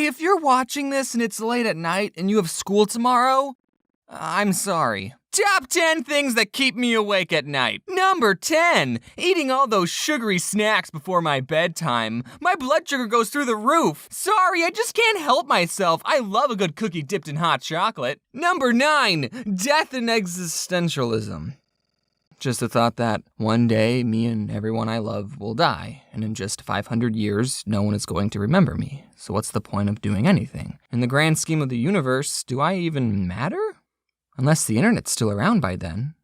Hey, if you're watching this and it's late at night and you have school tomorrow, I'm sorry. Top 10 things that keep me awake at night. Number 10, eating all those sugary snacks before my bedtime. My blood sugar goes through the roof. Sorry, I just can't help myself. I love a good cookie dipped in hot chocolate. Number 9, death and existentialism. Just the thought that one day, me and everyone I love will die, and in just 500 years, no one is going to remember me. So what's the point of doing anything? In the grand scheme of the universe, do I even matter? Unless the internet's still around by then.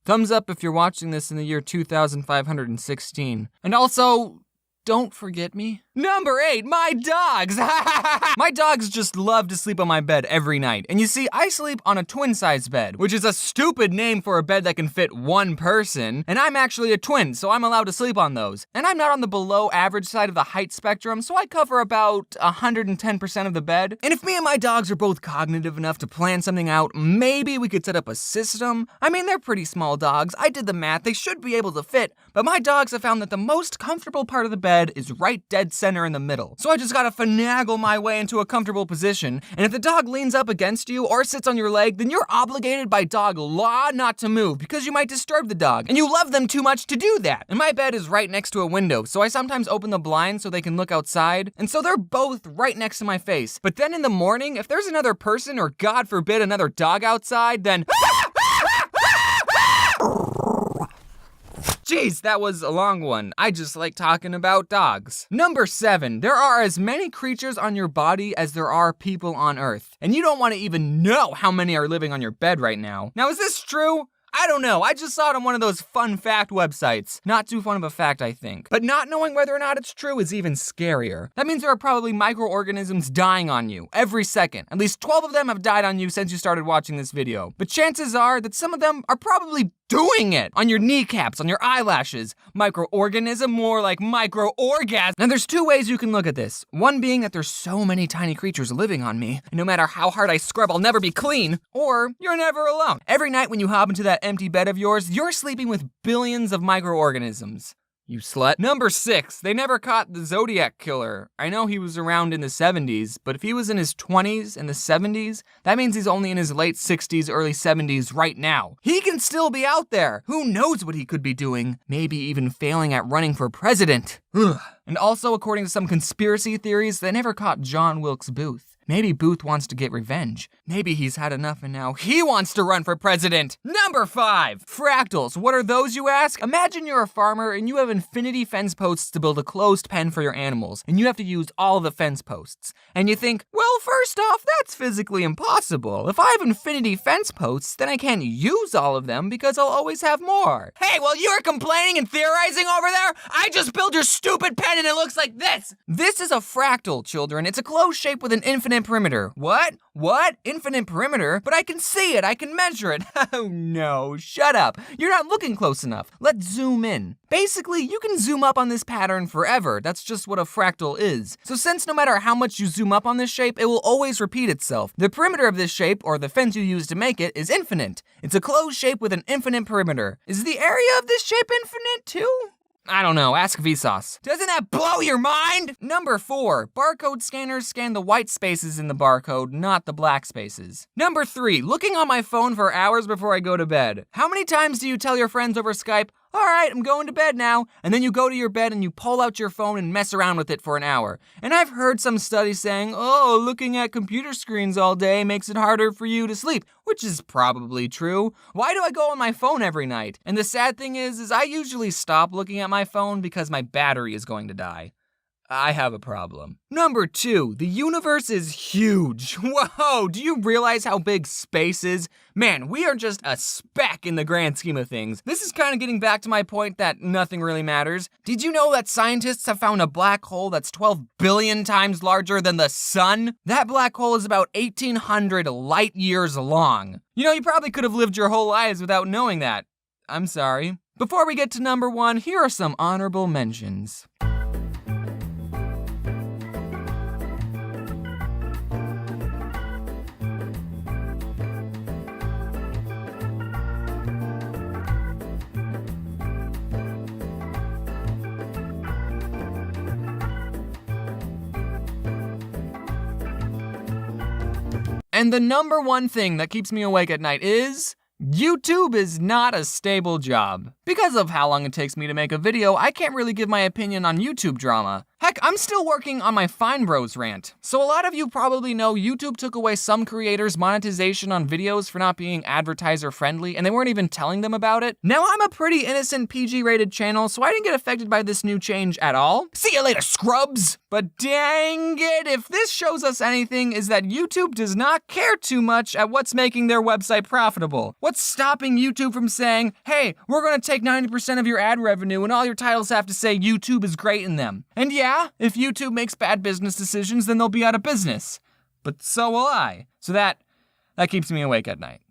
Thumbs up if you're watching this in the year 2516. And also, don't forget me. Number 8, my dogs. My dogs just love to sleep on my bed every night. And you see, I sleep on a twin-size bed, which is a stupid name for a bed that can fit one person. And I'm actually a twin, so I'm allowed to sleep on those. And I'm not on the below average side of the height spectrum, so I cover about 110% of the bed. And if me and my dogs are both cognitive enough to plan something out, maybe we could set up a system. I mean, they're pretty small dogs. I did the math. They should be able to fit. But my dogs have found that the most comfortable part of the bed is right dead center in the middle. So I just gotta finagle my way into a comfortable position, and if the dog leans up against you or sits on your leg, then you're obligated by dog law not to move because you might disturb the dog, and you love them too much to do that. And my bed is right next to a window, so I sometimes open the blinds so they can look outside, and so they're both right next to my face. But then in the morning, if there's another person or God forbid another dog outside, then Jeez, that was a long one. I just like talking about dogs. Number 7, there are as many creatures on your body as there are people on Earth. And you don't want to even know how many are living on your bed right now. Now, is this true? I don't know, I just saw it on one of those fun fact websites. Not too fun of a fact, I think. But not knowing whether or not it's true is even scarier. That means there are probably microorganisms dying on you every second. At least 12 of them have died on you since you started watching this video. But chances are that some of them are probably doing it on your kneecaps, on your eyelashes. Microorganism, more like micro-orgasm. Now there's 2 ways you can look at this. One being that there's so many tiny creatures living on me, and no matter how hard I scrub, I'll never be clean. Or you're never alone. Every night when you hop into that empty bed of yours, you're sleeping with billions of microorganisms. You slut. Number 6, they never caught the Zodiac Killer. I know he was around in the 70s, but if he was in his 20s in the 70s, that means he's only in his late 60s, early 70s right now. He can still be out there. Who knows what he could be doing? Maybe even failing at running for president. Ugh. And also, according to some conspiracy theories, they never caught John Wilkes Booth. Maybe Booth wants to get revenge. Maybe he's had enough and now he wants to run for president. Number 5, fractals. What are those, you ask? Imagine you're a farmer and you have infinity fence posts to build a closed pen for your animals, and you have to use all the fence posts. And you think, well, first off, that's physically impossible. If I have infinity fence posts, then I can't use all of them because I'll always have more. Hey, while you're complaining and theorizing over there, I just built your stupid pen and it looks like this. This is a fractal, children. It's a closed shape with an infinite perimeter. What? What? Infinite perimeter? But I can see it, I can measure it. Oh no, shut up. You're not looking close enough. Let's zoom in. Basically, you can zoom up on this pattern forever. That's just what a fractal is. So since no matter how much you zoom up on this shape, it will always repeat itself. The perimeter of this shape, or the fence you use to make it, is infinite. It's a closed shape with an infinite perimeter. Is the area of this shape infinite too? I don't know, ask Vsauce. Doesn't that blow your mind? Number 4, barcode scanners scan the white spaces in the barcode, not the black spaces. Number 3, looking on my phone for hours before I go to bed. How many times do you tell your friends over Skype, all right, I'm going to bed now, and then you go to your bed and you pull out your phone and mess around with it for an hour? And I've heard some studies saying, oh, looking at computer screens all day makes it harder for you to sleep, which is probably true. Why do I go on my phone every night? And the sad thing is I usually stop looking at my phone because my battery is going to die. I have a problem. Number 2, the universe is huge. Whoa, do you realize how big space is? Man, we are just a speck in the grand scheme of things. This is kind of getting back to my point that nothing really matters. Did you know that scientists have found a black hole that's 12 billion times larger than the sun? That black hole is about 1,800 light years long. You know, you probably could have lived your whole lives without knowing that. I'm sorry. Before we get to number 1, here are some honorable mentions. And the number one thing that keeps me awake at night is YouTube is not a stable job. Because of how long it takes me to make a video, I can't really give my opinion on YouTube drama. Heck, I'm still working on my Fine Bros rant. So a lot of you probably know YouTube took away some creators' monetization on videos for not being advertiser friendly, and they weren't even telling them about it. Now I'm a pretty innocent PG-rated channel, so I didn't get affected by this new change at all. See you later, scrubs! But dang it, if this shows us anything, is that YouTube does not care too much at what's making their website profitable. What's stopping YouTube from saying, hey, we're gonna take 90% of your ad revenue and all your titles have to say YouTube is great in them. And yeah, if YouTube makes bad business decisions, then they'll be out of business. But so will I. So that keeps me awake at night.